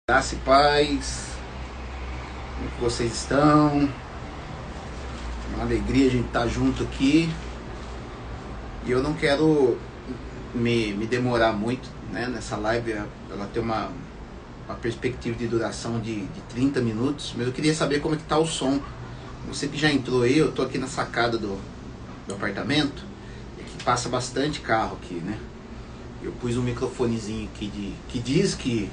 Graça e paz, como que vocês estão? Uma alegria a gente estar junto aqui. E eu não quero me demorar muito, né, nessa live. Ela tem uma perspectiva de duração de 30 minutos, mas eu queria saber como é que tá o som. Você que já entrou aí, eu tô aqui na sacada do apartamento, e que passa bastante carro aqui, né? Eu pus um microfonezinho aqui que diz que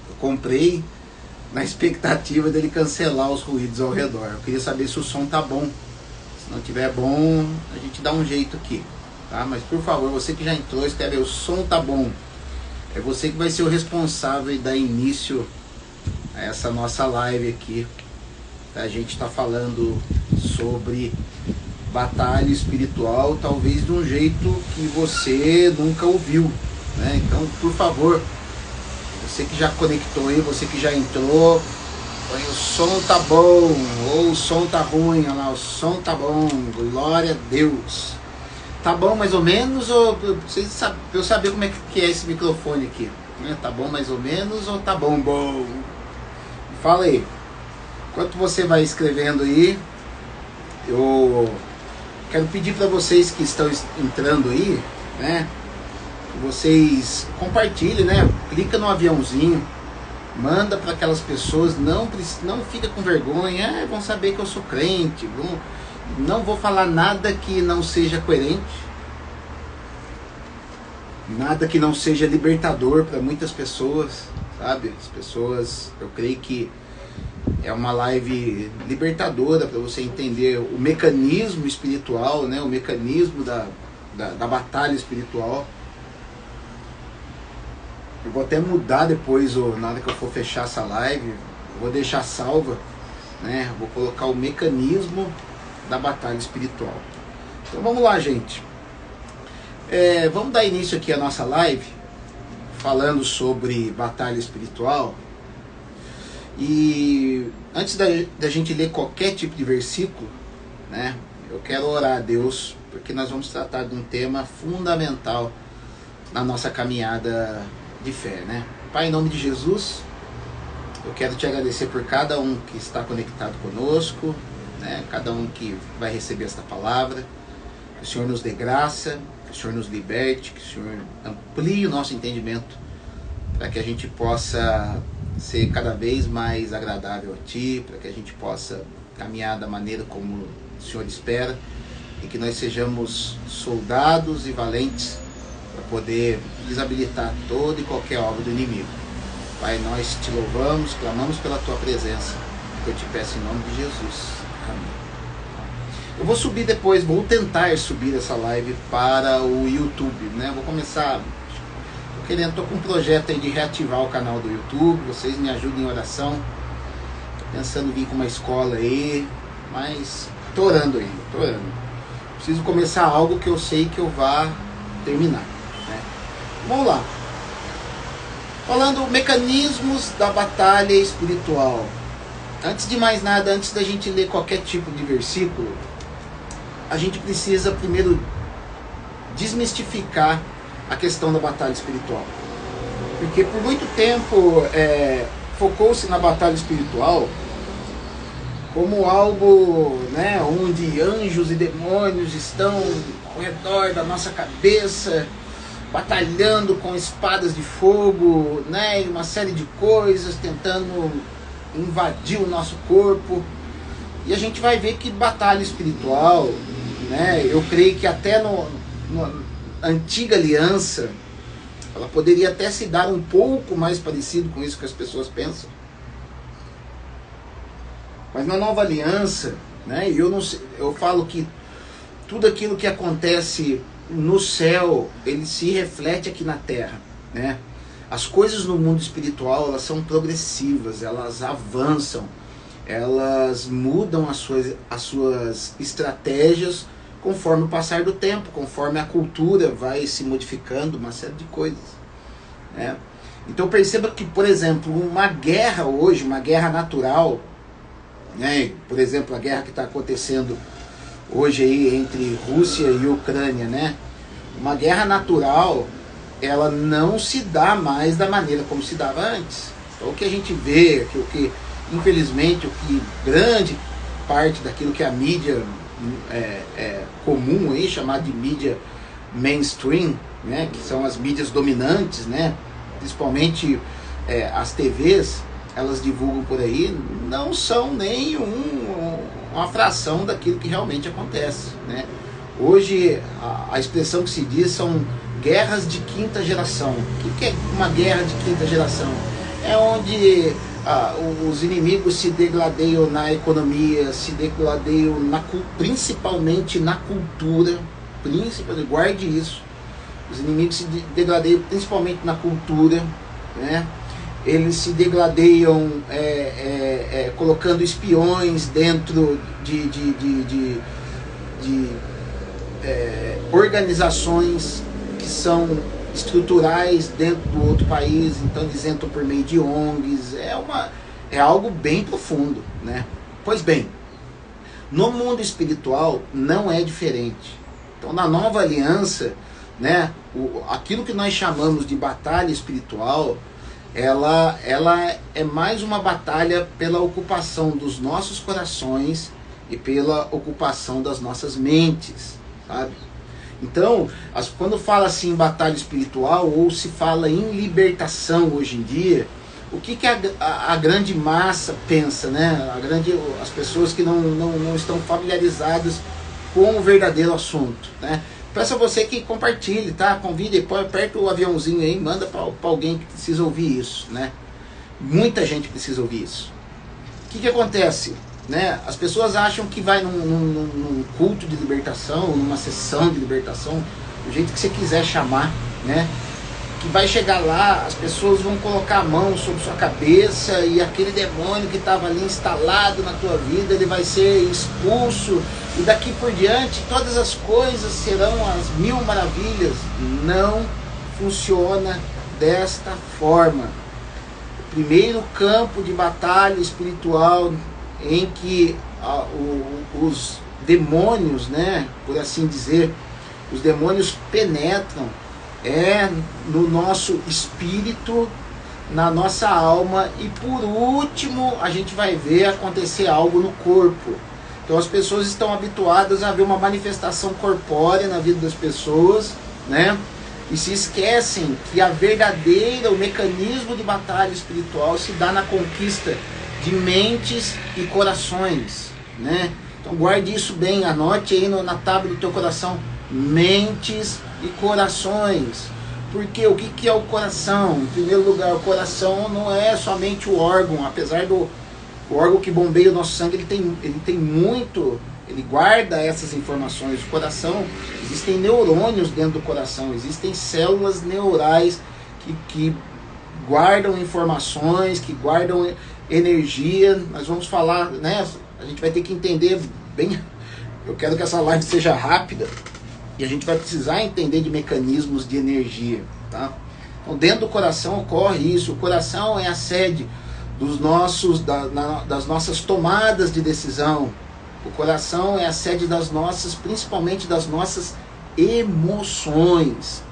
eu comprei na expectativa dele cancelar os ruídos ao redor. Eu queria saber se o som tá bom. Se não tiver bom, a gente dá um jeito aqui, tá? Mas por favor, você que já entrou, escreve aí, o som tá bom. É você que vai ser o responsável e dar início a essa nossa live aqui. A gente tá falando sobre batalha espiritual, talvez de um jeito que você nunca ouviu, né? Então, por favor, você que já conectou aí, você que já entrou, o som tá bom, ou o som tá ruim, olha lá, o som tá bom, glória a Deus. Tá bom mais ou menos, ou vocês sabem, pra eu saber como é que é esse microfone aqui, né? Tá bom mais ou menos, ou tá bom, bom? Fala aí. Enquanto você vai escrevendo aí, eu quero pedir para vocês que estão entrando aí, né? Vocês compartilhem, né? Clica no aviãozinho, manda para aquelas pessoas, não fica com vergonha, vão saber que eu sou crente, não vou falar nada que não seja coerente, nada que não seja libertador para muitas pessoas, sabe? As pessoas, eu creio que é uma live libertadora para você entender o mecanismo espiritual, né? O mecanismo da batalha espiritual. Eu vou até mudar depois, na hora que eu for fechar essa live, eu vou deixar salva, né? Vou colocar o mecanismo da batalha espiritual. Então vamos lá, gente. Vamos dar início aqui à nossa live, falando sobre batalha espiritual. E antes da gente ler qualquer tipo de versículo, né? Eu quero orar a Deus, porque nós vamos tratar de um tema fundamental na nossa caminhada de fé, né? Pai, em nome de Jesus, eu quero te agradecer por cada um que está conectado conosco, né? Cada um que vai receber esta palavra. Que o Senhor nos dê graça, que o Senhor nos liberte, que o Senhor amplie o nosso entendimento, para que a gente possa ser cada vez mais agradável a Ti, para que a gente possa caminhar da maneira como o Senhor espera, e que nós sejamos soldados e valentes para poder desabilitar toda e qualquer obra do inimigo. Pai, nós te louvamos, clamamos pela tua presença, que eu te peço em nome de Jesus. Amém. Eu vou subir depois, vou tentar subir essa live para o YouTube, né? Vou começar, tô com um projeto aí de reativar o canal do YouTube, vocês me ajudem em oração. Tô pensando em vir com uma escola aí, mas tô orando aí, tô orando. Preciso começar algo que eu sei que eu vá terminar. Vamos lá. Falando mecanismos da batalha espiritual. Antes de mais nada, antes da gente ler qualquer tipo de versículo, a gente precisa primeiro desmistificar a questão da batalha espiritual. Porque por muito tempo focou-se na batalha espiritual como algo, né, onde anjos e demônios estão ao redor da nossa cabeça, batalhando com espadas de fogo, né, e uma série de coisas, tentando invadir o nosso corpo. E a gente vai ver que batalha espiritual, né, eu creio que até na antiga aliança, ela poderia até se dar um pouco mais parecido com isso que as pessoas pensam. Mas na nova aliança, né, eu falo que tudo aquilo que acontece no céu, ele se reflete aqui na terra, né? As coisas no mundo espiritual, elas são progressivas, elas avançam, elas mudam as suas estratégias conforme o passar do tempo, conforme a cultura vai se modificando, uma série de coisas, né? Então perceba que, por exemplo, uma guerra hoje, uma guerra natural, né? Por exemplo, a guerra que está acontecendo hoje aí entre Rússia e Ucrânia, né? Uma guerra natural, ela não se dá mais da maneira como se dava antes. Então o que a gente vê, o que infelizmente, o que grande parte daquilo que a mídia comum aí, chamada de mídia mainstream, né, que são as mídias dominantes, né, principalmente as TVs, elas divulgam por aí, não são nem uma fração daquilo que realmente acontece, né? Hoje a expressão que se diz são guerras de quinta geração. O que é uma guerra de quinta geração? É onde os inimigos se degladeiam na economia, se degladeiam principalmente na cultura, guarde isso. Os inimigos se degladeiam principalmente na cultura, né? Eles se degladeiam colocando espiões dentro de organizações que são estruturais dentro do outro país, então eles entram por meio de ONGs, é algo bem profundo, né? Pois bem, no mundo espiritual não é diferente. Então na nova aliança, né, aquilo que nós chamamos de batalha espiritual, ela é mais uma batalha pela ocupação dos nossos corações e pela ocupação das nossas mentes, sabe? Então, quando fala assim em batalha espiritual, ou se fala em libertação hoje em dia, o que a grande massa pensa, né? As pessoas que não estão familiarizadas com o verdadeiro assunto, né? Peço a você que compartilhe, tá? Convide, aperta o aviãozinho aí, manda para alguém que precisa ouvir isso, né? Muita gente precisa ouvir isso. O que acontece? Né? As pessoas acham que vai num culto de libertação, numa sessão de libertação, do jeito que você quiser chamar, né? Que vai chegar lá, as pessoas vão colocar a mão sobre sua cabeça e aquele demônio que estava ali instalado na tua vida, ele vai ser expulso e daqui por diante todas as coisas serão as mil maravilhas. Não funciona desta forma. O primeiro campo de batalha espiritual em que os demônios, né, por assim dizer, os demônios penetram no nosso espírito, na nossa alma, e por último a gente vai ver acontecer algo no corpo. Então as pessoas estão habituadas a ver uma manifestação corpórea na vida das pessoas, né? E se esquecem que o mecanismo de batalha espiritual se dá na conquista de mentes e corações, né? Então guarde isso bem, anote aí na tábua do teu coração, mentes e corações. Porque o que é o coração? Em primeiro lugar, o coração não é somente o órgão, apesar do órgão que bombeia o nosso sangue, ele tem muito, ele guarda essas informações. O coração, existem neurônios dentro do coração, existem células neurais que guardam informações, que guardam energia. Nós vamos falar, né? A gente vai ter que entender bem. Eu quero que essa live seja rápida e a gente vai precisar entender de mecanismos de energia, tá? Então, dentro do coração ocorre isso. O coração é a sede das nossas tomadas de decisão. O coração é a sede principalmente das nossas emoções.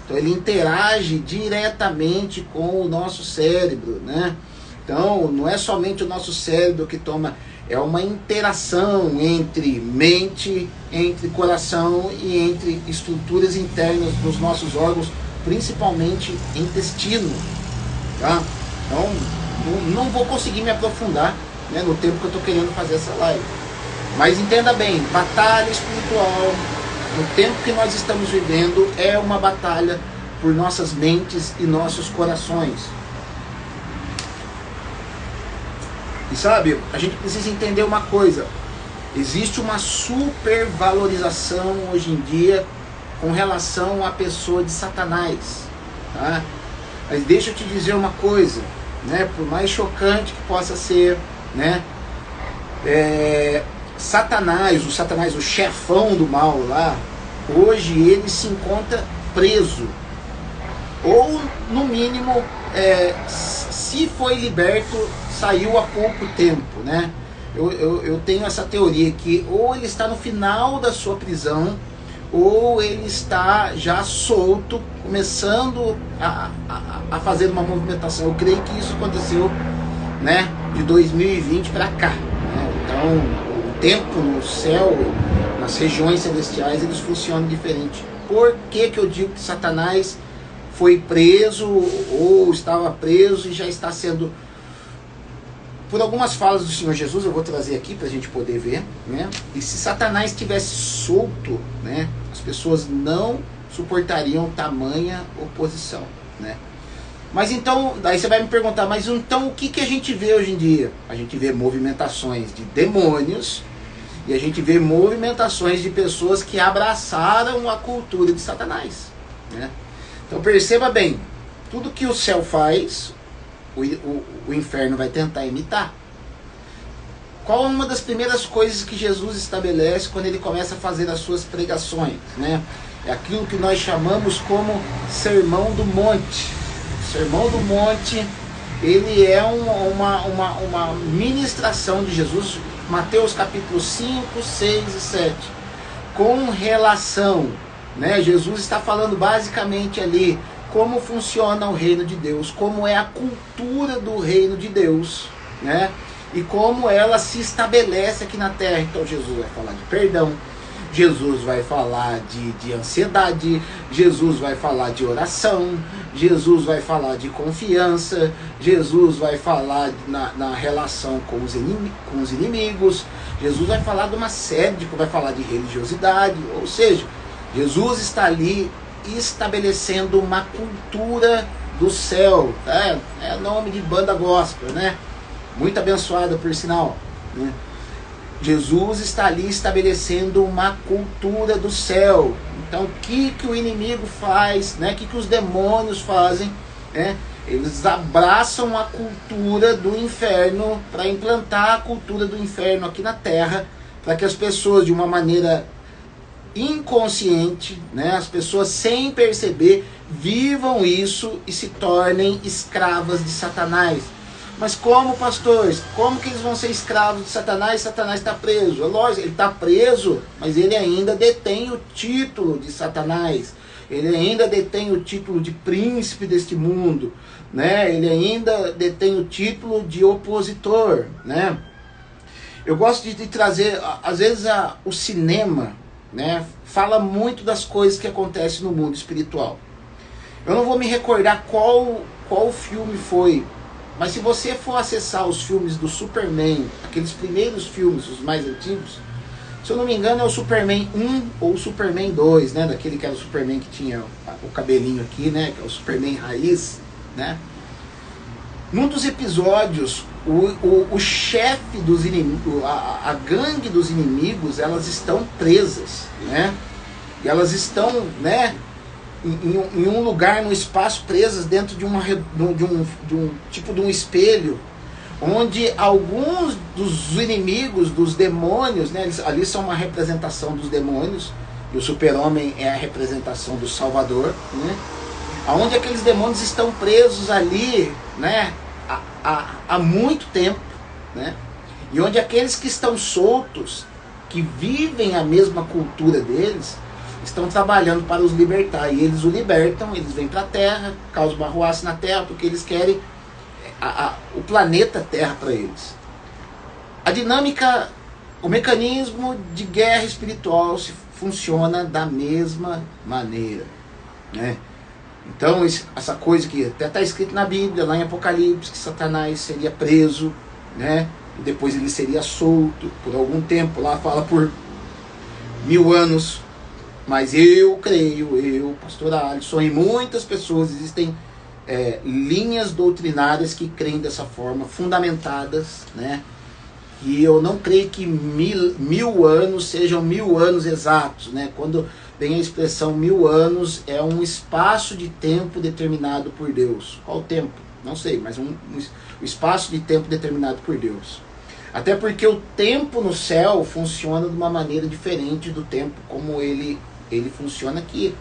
Então ele interage diretamente com o nosso cérebro, né? Então não é somente o nosso cérebro que toma, é uma interação entre mente, entre coração e entre estruturas internas dos nossos órgãos, principalmente intestino, tá? Então não vou conseguir me aprofundar, né, no tempo que eu estou querendo fazer essa live. Mas entenda bem, batalha espiritual, no tempo que nós estamos vivendo, é uma batalha por nossas mentes e nossos corações. E sabe, a gente precisa entender uma coisa. Existe uma supervalorização hoje em dia com relação à pessoa de Satanás, tá? Mas deixa eu te dizer uma coisa, né? Por mais chocante que possa ser, né? Satanás, o chefão do mal lá, hoje ele se encontra preso. Ou, no mínimo, se foi liberto, saiu há pouco tempo, né? Eu tenho essa teoria que ou ele está no final da sua prisão, ou ele está já solto, começando a fazer uma movimentação. Eu creio que isso aconteceu, né, de 2020 para cá, né? Então o tempo no céu, nas regiões celestiais, eles funcionam diferente. Por que eu digo que Satanás foi preso ou estava preso e já está sendo... Por algumas falas do Senhor Jesus, eu vou trazer aqui para a gente poder ver, né? E se Satanás tivesse solto, né, as pessoas não suportariam tamanha oposição, né? Mas então, daí você vai me perguntar, mas então o que a gente vê hoje em dia? A gente vê movimentações de demônios e a gente vê movimentações de pessoas que abraçaram a cultura de Satanás, né? Então perceba bem, tudo que o céu faz, o inferno vai tentar imitar. Qual é uma das primeiras coisas que Jesus estabelece quando ele começa a fazer as suas pregações, né? É aquilo que nós chamamos como Sermão do Monte. O Sermão do Monte, ele é uma ministração de Jesus, Mateus capítulo 5, 6 e 7, com relação, né? Jesus está falando basicamente ali como funciona o reino de Deus, como é a cultura do reino de Deus, né? E como ela se estabelece aqui na terra. Então Jesus vai falar de perdão, Jesus vai falar de ansiedade, Jesus vai falar de oração, Jesus vai falar de confiança, Jesus vai falar na relação com os inimigos, Jesus vai falar de uma série de... vai falar de religiosidade, ou seja, Jesus está ali estabelecendo uma cultura do céu, tá? É nome de banda gospel, né? Muito abençoada por sinal, né? Jesus está ali estabelecendo uma cultura do céu. Então o que o inimigo faz, né? O que os demônios fazem, né? Eles abraçam a cultura do inferno para implantar a cultura do inferno aqui na terra, para que as pessoas, de uma maneira inconsciente, né, as pessoas sem perceber, vivam isso e se tornem escravas de Satanás. Mas como, pastores? Como que eles vão ser escravos de Satanás? Satanás está preso. É lógico, ele está preso, mas ele ainda detém o título de Satanás. Ele ainda detém o título de príncipe deste mundo, né? Ele ainda detém o título de opositor, né? Eu gosto de trazer, às vezes, o cinema, né, fala muito das coisas que acontecem no mundo espiritual. Eu não vou me recordar qual filme foi, mas se você for acessar os filmes do Superman, aqueles primeiros filmes, os mais antigos, se eu não me engano é o Superman 1 ou o Superman 2, né, daquele que era o Superman que tinha o cabelinho aqui, né, que é o Superman raiz, né? Num dos episódios, o chefe dos inimigos, a gangue dos inimigos, elas estão presas, né? E elas estão, né, em um lugar, no espaço, presas dentro de um tipo de um espelho, onde alguns dos inimigos, dos demônios, né, eles ali são uma representação dos demônios, e o super-homem é a representação do Salvador, né? Onde aqueles demônios estão presos ali, né, há muito tempo, né? E onde aqueles que estão soltos, que vivem a mesma cultura deles, estão trabalhando para os libertar. E eles o libertam, eles vêm para a Terra, causam uma arruaça na Terra, porque eles querem o planeta Terra para eles. A dinâmica, o mecanismo de guerra espiritual funciona da mesma maneira, né? Então essa coisa que até está escrito na Bíblia, lá em Apocalipse, que Satanás seria preso, né? E depois ele seria solto por algum tempo, lá fala por 1000 anos. Mas eu creio, pastor Alisson, e muitas pessoas, existem linhas doutrinárias que creem dessa forma, fundamentadas, né? E eu não creio que 1000 anos sejam 1000 anos exatos, né? Quando vem a expressão 1000 anos, é um espaço de tempo determinado por Deus. Qual tempo? Não sei, mas um espaço de tempo determinado por Deus. Até porque o tempo no céu funciona de uma maneira diferente do tempo como ele funciona aqui.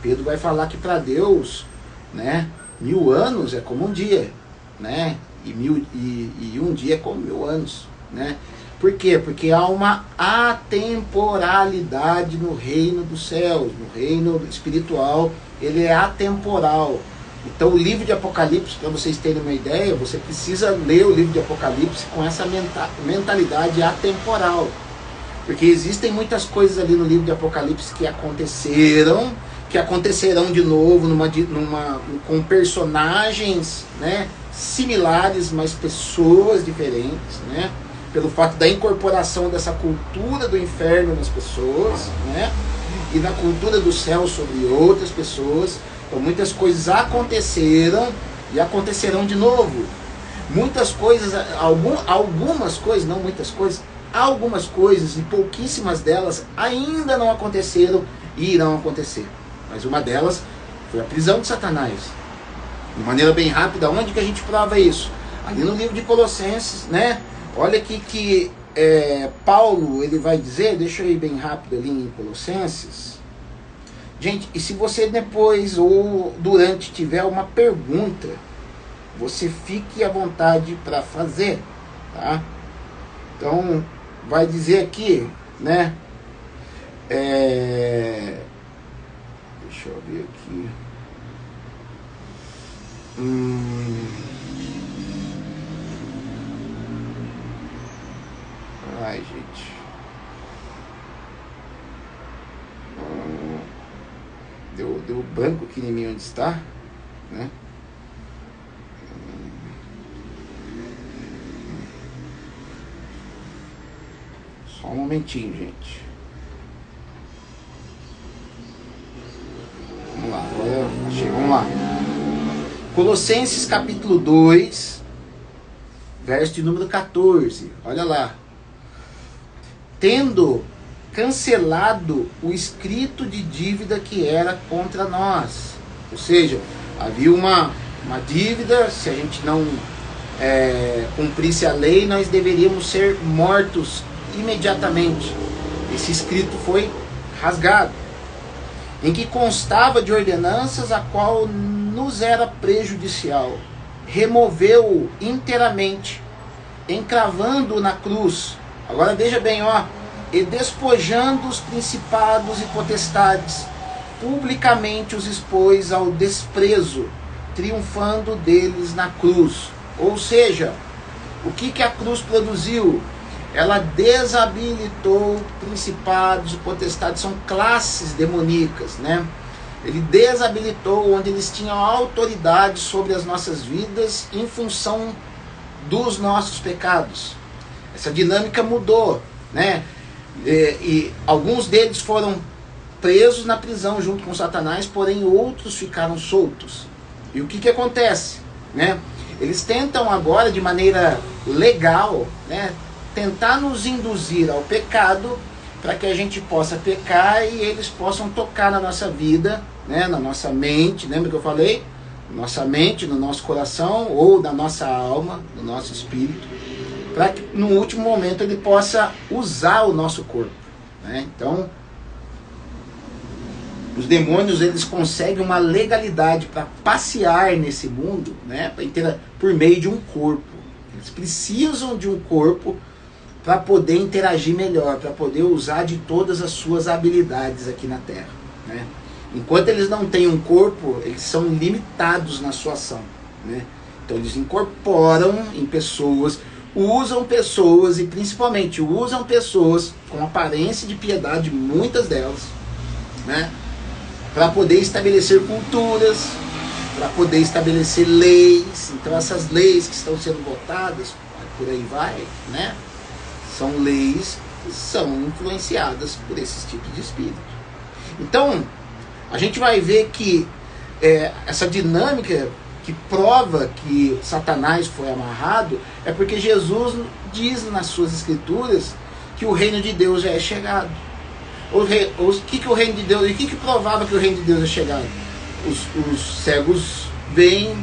Pedro vai falar que para Deus, né, 1000 anos é como um dia, né? E um dia é como 1000 anos, né? Por quê? Porque há uma atemporalidade no reino dos céus, no reino espiritual, ele é atemporal. Então o livro de Apocalipse, para vocês terem uma ideia, você precisa ler o livro de Apocalipse com essa mentalidade atemporal. Porque existem muitas coisas ali no livro de Apocalipse que aconteceram, que acontecerão de novo com personagens, né, similares, mas pessoas diferentes, né? Pelo fato da incorporação dessa cultura do inferno nas pessoas, né? E da cultura do céu sobre outras pessoas. Então muitas coisas aconteceram e acontecerão de novo. Muitas coisas, algumas coisas, não muitas coisas, algumas coisas, e pouquíssimas delas ainda não aconteceram e irão acontecer. Mas uma delas foi a prisão de Satanás. De maneira bem rápida, onde que a gente prova isso? Ali no livro de Colossenses, né? Olha aqui que Paulo, ele vai dizer, deixa eu ir bem rápido ali em Colossenses. Gente, e se você depois ou durante tiver uma pergunta, você fique à vontade para fazer, tá? Então, vai dizer aqui, né? Deixa eu ver aqui. Ai, gente. Deu branco aqui em mim onde está, né? Só um momentinho, gente. Vamos lá, agora achei, vamos lá. Colossenses capítulo 2, verso de número 14. Olha lá. Tendo cancelado o escrito de dívida que era contra nós. Ou seja, havia uma dívida, se a gente não cumprisse a lei, nós deveríamos ser mortos imediatamente. Esse escrito foi rasgado, em que constava de ordenanças a qual nos era prejudicial. Removeu-o inteiramente, encravando-o na cruz. Agora veja bem, ó. E despojando os principados e potestades, publicamente os expôs ao desprezo, triunfando deles na cruz. Ou seja, o que a cruz produziu? Ela desabilitou principados e potestades, são classes demoníacas, né? Ele desabilitou onde eles tinham autoridade sobre as nossas vidas em função dos nossos pecados. Essa dinâmica mudou, né? E alguns deles foram presos na prisão junto com Satanás, porém outros ficaram soltos. E o que acontece, né? Eles tentam agora, de maneira legal, né, tentar nos induzir ao pecado, para que a gente possa pecar e eles possam tocar na nossa vida, né, na nossa mente. Lembra que eu falei? Nossa mente, no nosso coração, ou na nossa alma, no nosso espírito, para que no último momento ele possa usar o nosso corpo, né? Então, os demônios, eles conseguem uma legalidade para passear nesse mundo, né, por meio de um corpo. Eles precisam de um corpo para poder interagir melhor, para poder usar de todas as suas habilidades aqui na Terra, né? Enquanto eles não têm um corpo, eles são limitados na sua ação, né? Então eles incorporam em pessoas, usam pessoas e principalmente usam pessoas com aparência de piedade, muitas delas, né, para poder estabelecer culturas, para poder estabelecer leis. Então essas leis que estão sendo votadas, por aí vai, né, são leis que são influenciadas por esses tipos de espírito. Então a gente vai ver que essa dinâmica que prova que Satanás foi amarrado é porque Jesus diz nas suas escrituras que o reino de Deus já é chegado. O que o reino de Deus, e o que provava que o reino de Deus é chegado? Os cegos veem,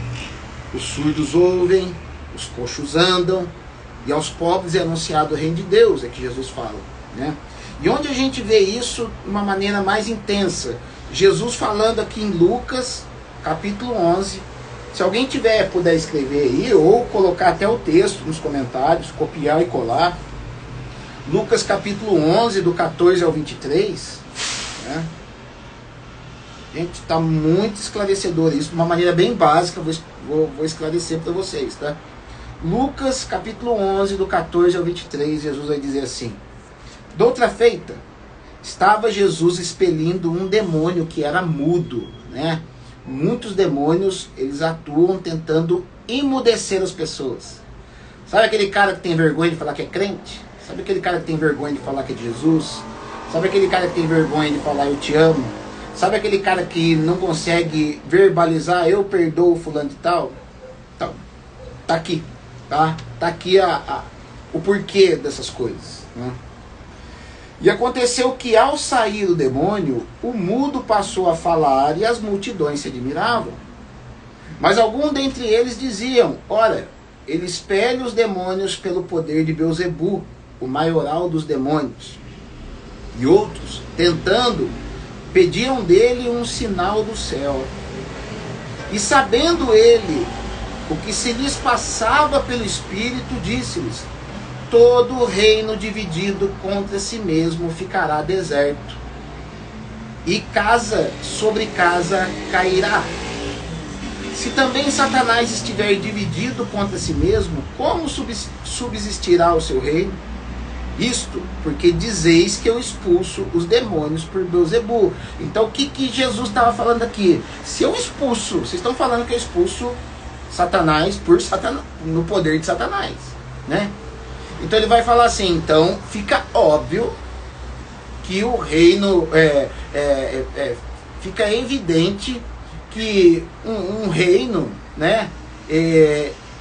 os surdos ouvem, os coxos andam, e aos pobres é anunciado o reino de Deus, é que Jesus fala, né? E onde a gente vê isso de uma maneira mais intensa? Jesus falando aqui em Lucas, capítulo 11. Se alguém puder escrever aí, ou colocar até o texto nos comentários, copiar e colar. Lucas capítulo 11, do 14 ao 23, né? Gente, está muito esclarecedor isso, de uma maneira bem básica, vou esclarecer para vocês, tá? Lucas capítulo 11, do 14 ao 23, Jesus vai dizer assim: Doutra feita, estava Jesus expelindo um demônio que era mudo, né? Muitos demônios, eles atuam tentando emudecer as pessoas. Sabe aquele cara que tem vergonha de falar que é crente? Sabe aquele cara que tem vergonha de falar que é de Jesus? Sabe aquele cara que tem vergonha de falar eu te amo? Sabe aquele cara que não consegue verbalizar eu perdoo fulano de tal? Então, tá aqui, tá? Tá aqui o porquê dessas coisas, né? E aconteceu que ao sair o demônio, o mudo passou a falar e as multidões se admiravam. Mas alguns dentre eles diziam: ora, ele expele os demônios pelo poder de Beelzebu, o maioral dos demônios. E outros, tentando, pediam dele um sinal do céu. E sabendo ele o que se lhes passava pelo Espírito, disse-lhes: todo reino dividido contra si mesmo ficará deserto, e casa sobre casa cairá. Se também Satanás estiver dividido contra si mesmo, como subsistirá o seu reino? Isto porque dizeis que eu expulso os demônios por Beelzebu. Então o que Jesus estava falando aqui? Se eu expulso, vocês estão falando que eu expulso Satanás por Satanás, no poder de Satanás, né? Então ele vai falar assim, então fica óbvio que o reino, fica evidente que um reino, né,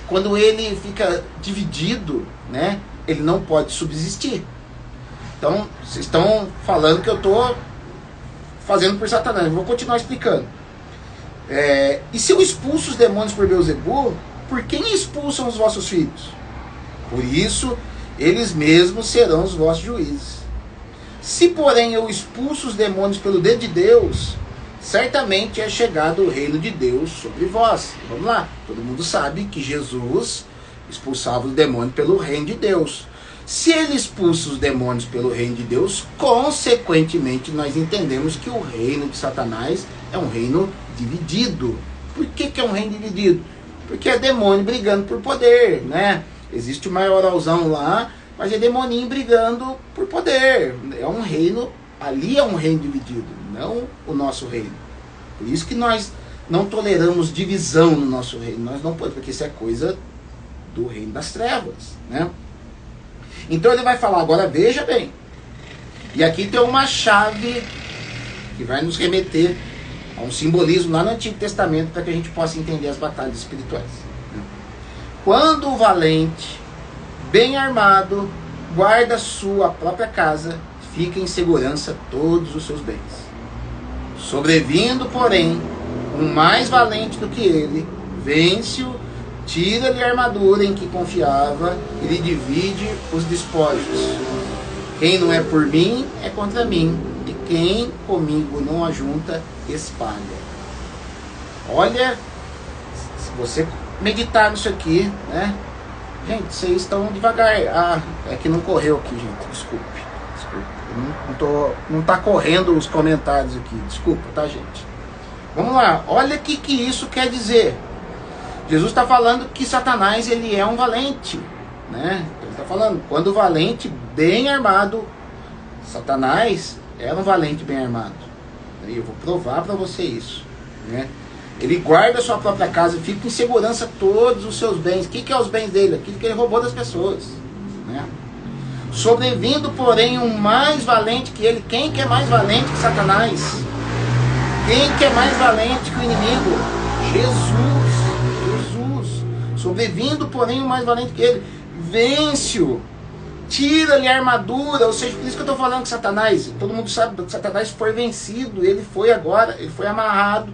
quando ele fica dividido, né, ele não pode subsistir. Então vocês estão falando que eu estou fazendo por Satanás. Eu vou continuar explicando. E se eu expulso os demônios por Beelzebu, por quem expulsam os vossos filhos? Por isso, eles mesmos serão os vossos juízes. Se, porém, eu expulso os demônios pelo dedo de Deus, certamente é chegado o reino de Deus sobre vós. Vamos lá. Todo mundo sabe que Jesus expulsava os demônios pelo reino de Deus. Se ele expulsa os demônios pelo reino de Deus, consequentemente, nós entendemos que o reino de Satanás é um reino dividido. Por que é um reino dividido? Porque é demônio brigando por poder, né? Existe o maioralzão lá, mas é demoninho brigando por poder. É um reino, ali é um reino dividido, não o nosso reino. Por isso que nós não toleramos divisão no nosso reino. Nós não podemos, porque isso é coisa do reino das trevas, né? Então ele vai falar, agora veja bem. E aqui tem uma chave que vai nos remeter a um simbolismo lá no Antigo Testamento para que a gente possa entender as batalhas espirituais. Quando o valente, bem armado, guarda sua própria casa, fica em segurança todos os seus bens. Sobrevindo, porém, um mais valente do que ele, vence-o, tira-lhe a armadura em que confiava e lhe divide os despojos. Quem não é por mim, é contra mim, e quem comigo não ajunta, espalha. Olha, se você meditar nisso aqui, né? Gente, vocês estão devagar. É que não correu aqui, gente. Desculpe. Não tá correndo os comentários aqui. Desculpa, tá, gente? Vamos lá. Olha o que isso quer dizer. Jesus está falando que Satanás, ele é um valente, né? Ele está falando, quando o valente bem armado, Satanás era um valente bem armado. E eu vou provar para você isso, né? Ele guarda a sua própria casa, fica em segurança todos os seus bens. O que é os bens dele? Aquilo que ele roubou das pessoas, né? Sobrevindo, porém, um mais valente que ele. Quem que é mais valente que Satanás? Quem que é mais valente que o inimigo? Jesus. Sobrevindo, porém, um mais valente que ele. Vence-o. Tira-lhe a armadura. Ou seja, por isso que eu estou falando que Satanás, todo mundo sabe que Satanás foi vencido. Ele foi agora, ele foi amarrado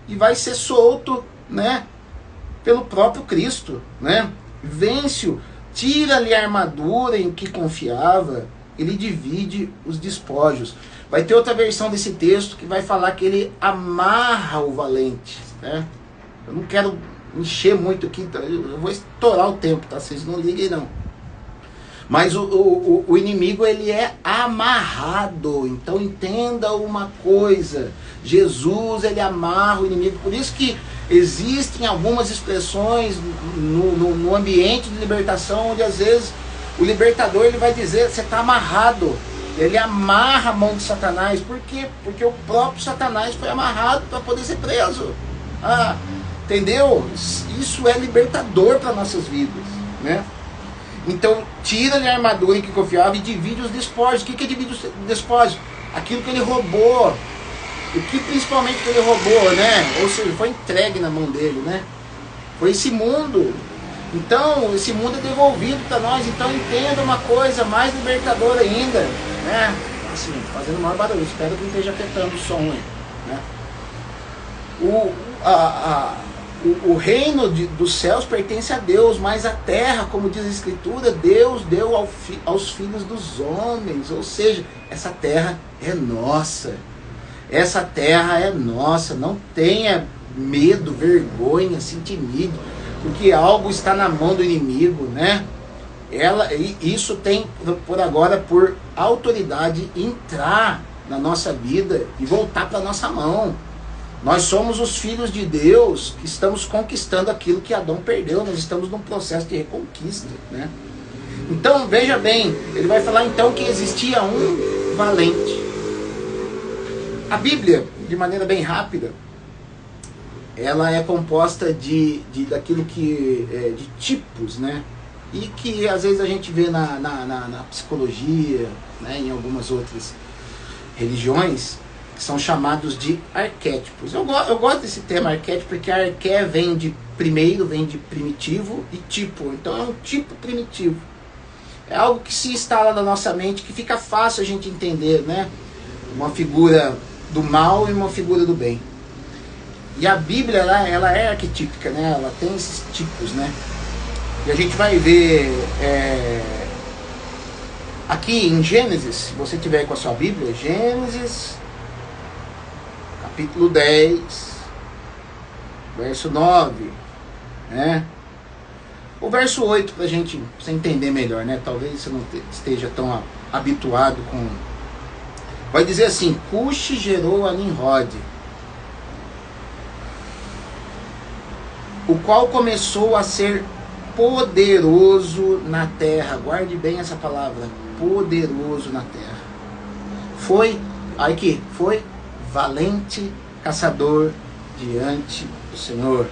e vai ser solto, né, pelo próprio Cristo, né? Vence-o, tira-lhe a armadura em que confiava, ele divide os despojos. Vai ter outra versão desse texto que vai falar que ele amarra o valente, né? Eu não quero encher muito aqui, eu vou estourar o tempo, tá? Vocês não liguem não. Mas o inimigo, ele é amarrado. Então entenda uma coisa, Jesus, ele amarra o inimigo. Por isso que existem algumas expressões no ambiente de libertação, onde às vezes o libertador, ele vai dizer, você está amarrado. Ele amarra a mão de Satanás. Por quê? Porque o próprio Satanás foi amarrado para poder ser preso. Entendeu? Isso é libertador para nossas vidas, né? Então, tira-lhe a armadura em que confiava e divide os despojos. O que é dividir os despojos? Aquilo que ele roubou. O que principalmente que ele roubou, né? Ou seja, foi entregue na mão dele, né? Foi esse mundo. Então, esse mundo é devolvido para nós. Então, entenda uma coisa mais libertadora ainda, né? Assim, fazendo o maior barulho. Espero que não esteja afetando o som aí, né? O reino dos céus pertence a Deus, mas a terra, como diz a Escritura, Deus deu aos filhos dos homens. Ou seja, essa terra é nossa. Essa terra é nossa. Não tenha medo, vergonha, se intimide, porque algo está na mão do inimigo, né? Isso tem, por agora, por autoridade, entrar na nossa vida e voltar para a nossa mão. Nós somos os filhos de Deus que estamos conquistando aquilo que Adão perdeu. Nós estamos num processo de reconquista, né? Então, veja bem, ele vai falar então que existia um valente. A Bíblia, de maneira bem rápida, ela é composta daquilo que de tipos, né? E que às vezes a gente vê na psicologia, né? Em algumas outras religiões, que são chamados de arquétipos. Eu gosto desse termo arquétipo, porque arqué vem de primeiro, vem de primitivo e tipo. Então é um tipo primitivo. É algo que se instala na nossa mente, que fica fácil a gente entender, né? Uma figura do mal e uma figura do bem. E a Bíblia, ela é arquetípica, né? Ela tem esses tipos, né? E a gente vai ver aqui em Gênesis, se você tiver com a sua Bíblia, Gênesis capítulo 10, verso 9, né? O verso 8, pra gente entender melhor, né? Talvez você não esteja tão habituado com... Vai dizer assim: Cuxi gerou a Nimrod, o qual começou a ser poderoso na terra. Guarde bem essa palavra, poderoso na terra. Foi valente caçador diante do Senhor.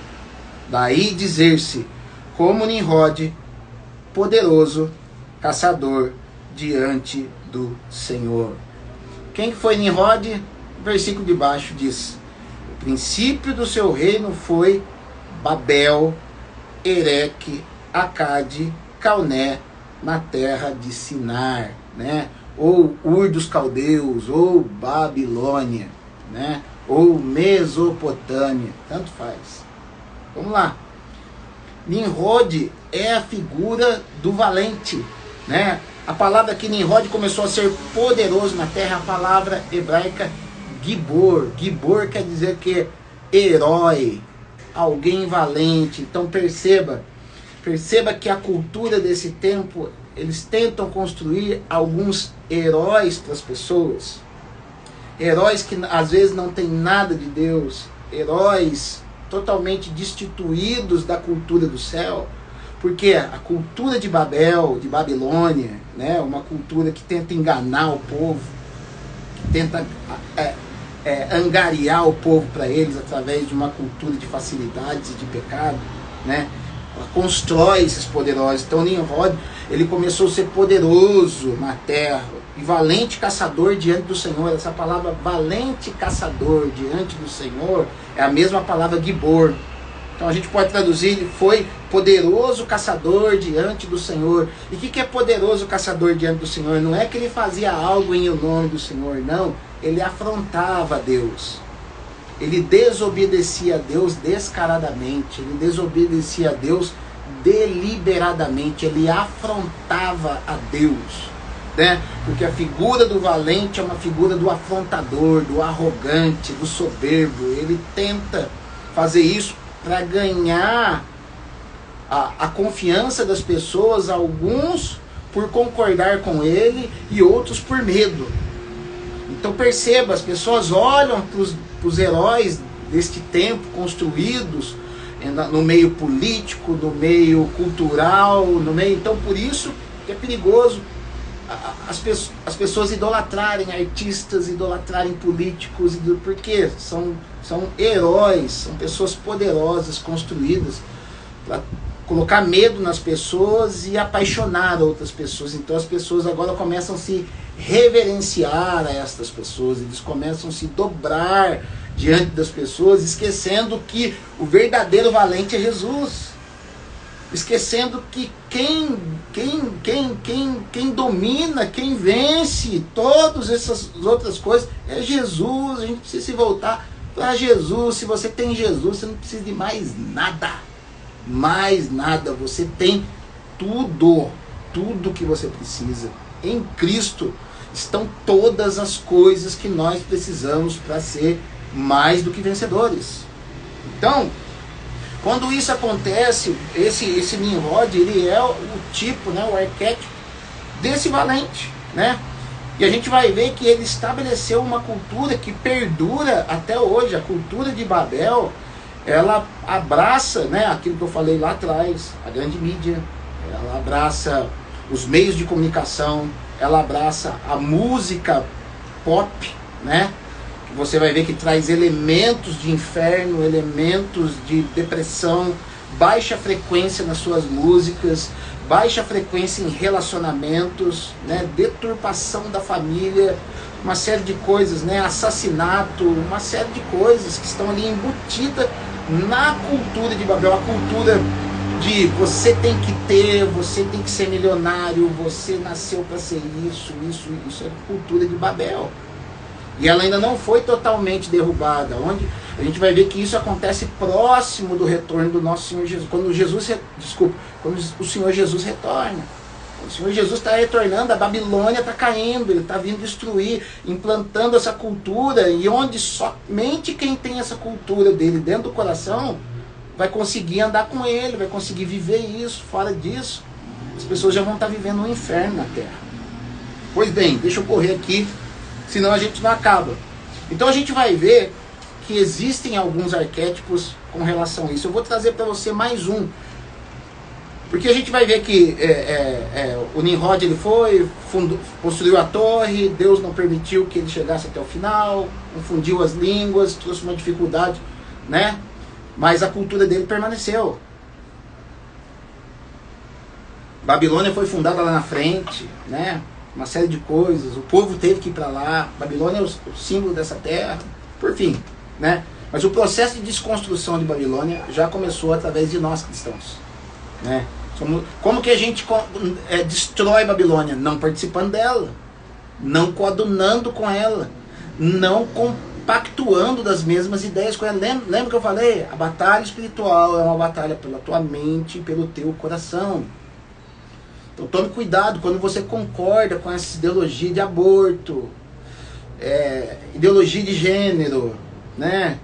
Daí dizer-se, como Nimrod, poderoso caçador diante do Senhor. Quem que foi Nimrod? O versículo de baixo diz: o princípio do seu reino foi Babel, Ereque, Acade, Calné, na terra de Sinar, né? Ou Ur dos Caldeus, ou Babilônia, né? Ou Mesopotâmia, tanto faz. Vamos lá. Nimrod é a figura do valente, né? A palavra que Nimrod começou a ser poderoso na terra, a palavra hebraica Gibor. Gibor quer dizer que herói, alguém valente. Então perceba que a cultura desse tempo, eles tentam construir alguns heróis para as pessoas. Heróis que às vezes não tem nada de Deus, heróis totalmente destituídos da cultura do céu, porque a cultura de Babel, de Babilônia, né, uma cultura que tenta enganar o povo, que tenta angariar o povo para eles através de uma cultura de facilidades e de pecado, né? Ela constrói esses poderosos. Então Nimrod, ele começou a ser poderoso na terra e valente caçador diante do Senhor. Essa palavra valente caçador diante do Senhor é a mesma palavra Gibor. Então a gente pode traduzir, ele foi poderoso caçador diante do Senhor. E o que é poderoso caçador diante do Senhor? Não é que ele fazia algo em nome do Senhor, não. Ele afrontava a Deus. Ele desobedecia a Deus descaradamente. Ele desobedecia a Deus deliberadamente. Ele afrontava a Deus, né? Porque a figura do valente é uma figura do afrontador, do arrogante, do soberbo. Ele tenta fazer isso para ganhar a confiança das pessoas. Alguns por concordar com ele e outros por medo. Então perceba, as pessoas olham para os heróis deste tempo construídos no meio político, no meio cultural, então por isso que é perigoso as pessoas idolatrarem artistas, idolatrarem políticos, porque são heróis, são pessoas poderosas, construídas para colocar medo nas pessoas e apaixonar outras pessoas. Então as pessoas agora começam a se reverenciar a estas pessoas, eles começam a se dobrar diante das pessoas, esquecendo que o verdadeiro valente é Jesus, esquecendo que quem domina, quem vence todas essas outras coisas é Jesus. A gente precisa se voltar para Jesus. Se você tem Jesus, você não precisa de mais nada, você tem tudo que você precisa. Em Cristo estão todas as coisas que nós precisamos para ser mais do que vencedores. Então, quando isso acontece, esse Nimrod, ele é o tipo, né, o arquétipo desse valente, né? E a gente vai ver que ele estabeleceu uma cultura que perdura até hoje. A cultura de Babel, ela abraça, né, aquilo que eu falei lá atrás, a grande mídia, ela abraça os meios de comunicação, ela abraça a música pop, né? Você vai ver que traz elementos de inferno, elementos de depressão, baixa frequência nas suas músicas, baixa frequência em relacionamentos, né? Deturpação da família, uma série de coisas, né? Assassinato, uma série de coisas que estão ali embutidas na cultura de Babel, a cultura de você tem que ter, você tem que ser milionário, você nasceu para ser isso é a cultura de Babel. E ela ainda não foi totalmente derrubada, onde a gente vai ver que isso acontece próximo do retorno do nosso Senhor Jesus, quando o Senhor Jesus retorna. O Senhor Jesus está retornando, a Babilônia está caindo, ele está vindo destruir, implantando essa cultura, e onde somente quem tem essa cultura dele dentro do coração vai conseguir andar com ele, vai conseguir viver isso. Fora disso, as pessoas já vão estar vivendo um inferno na terra. Pois bem, deixa eu correr aqui, senão a gente não acaba. Então a gente vai ver que existem alguns arquétipos com relação a isso. Eu vou trazer para você mais um, porque a gente vai ver que o Nimrod, ele construiu a torre, Deus não permitiu que ele chegasse até o final, confundiu as línguas, trouxe uma dificuldade, né? Mas a cultura dele permaneceu. Babilônia foi fundada lá na frente, né? Uma série de coisas, o povo teve que ir para lá, Babilônia é o símbolo dessa terra, por fim, né? Mas o processo de desconstrução de Babilônia já começou através de nós cristãos, né? Como que a gente destrói Babilônia? Não participando dela, não coadunando com ela, não compactuando das mesmas ideias com ela. Lembra que eu falei? A batalha espiritual é uma batalha pela tua mente e pelo teu coração. Então tome cuidado quando você concorda com essa ideologia de aborto, ideologia de gênero, né?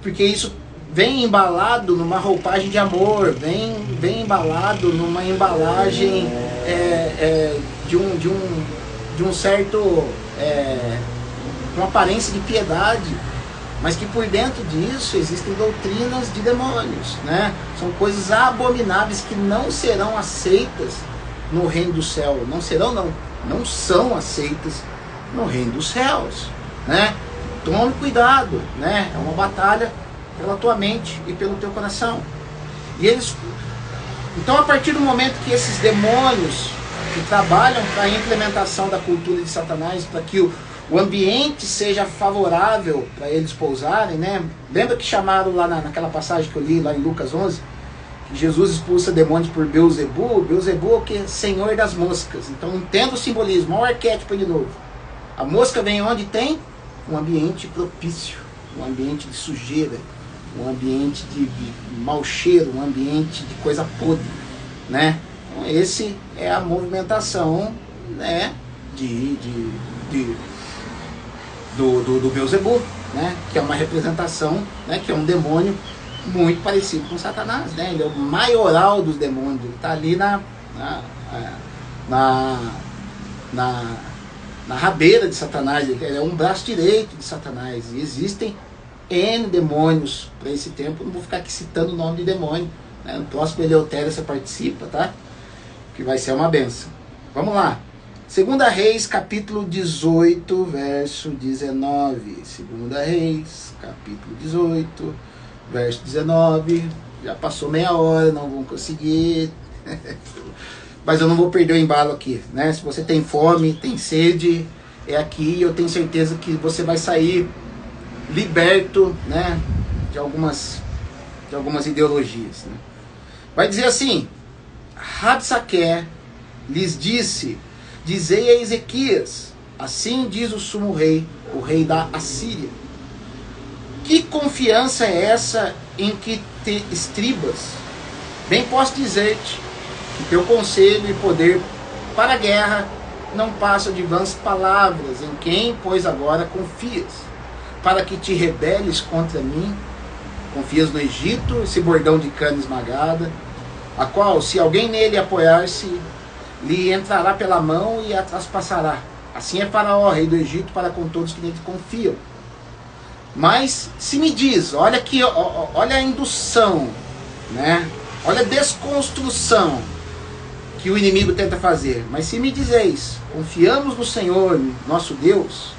Porque isso vem embalado numa roupagem de amor, vem embalado numa embalagem de um certo, uma aparência de piedade, mas que por dentro disso existem doutrinas de demônios, né? São coisas abomináveis que não serão aceitas no reino do céu. Não são aceitas no reino dos céus, né? Tome cuidado, né? É uma batalha pela tua mente e pelo teu coração. Então, a partir do momento que esses demônios que trabalham para a implementação da cultura de Satanás, para que o ambiente seja favorável para eles pousarem, né? Lembra que chamaram lá naquela passagem que eu li lá em Lucas 11, que Jesus expulsa demônios por Beelzebu? Beelzebu é o que? Senhor das moscas. Então entenda o simbolismo, olha o arquétipo de novo. A mosca vem onde tem um ambiente propício, um ambiente de sujeira, um ambiente de mau cheiro, um ambiente de coisa podre, né? Então esse é a movimentação, né, do Beelzebu, né, que é uma representação, né, que é um demônio muito parecido com Satanás, né? Ele é o maioral dos demônios, ele está ali na rabeira de Satanás. Ele é um braço direito de Satanás. E existem N demônios para esse tempo. Não vou ficar aqui citando o nome de demônio, né? No próximo Eleutério você participa, tá? Que vai ser uma benção. Vamos lá. 2 Reis, capítulo 18, verso 19. 2 Reis, capítulo 18, verso 19. Já passou meia hora, não vamos conseguir. Mas eu não vou perder o embalo aqui, né? Se você tem fome, tem sede, é aqui. Eu tenho certeza que você vai sair liberto, né? De algumas ideologias, né? Vai dizer assim: Rabsaqué lhes disse: dizei a Ezequias, assim diz o sumo rei, o rei da Assíria. Que confiança é essa em que te estribas? Bem posso dizer-te que teu conselho e poder para a guerra não passa de vãs palavras, em quem, pois, agora confias, para que te rebeles contra mim. Confias no Egito, esse bordão de cana esmagada, a qual, se alguém nele apoiar-se, lhe entrará pela mão e a traspassará. Assim é Faraó, rei do Egito, para com todos que nele confiam. Mas se me diz, olha aqui, olha a indução, né? Olha a desconstrução que o inimigo tenta fazer. Mas se me dizeis, confiamos no Senhor, nosso Deus,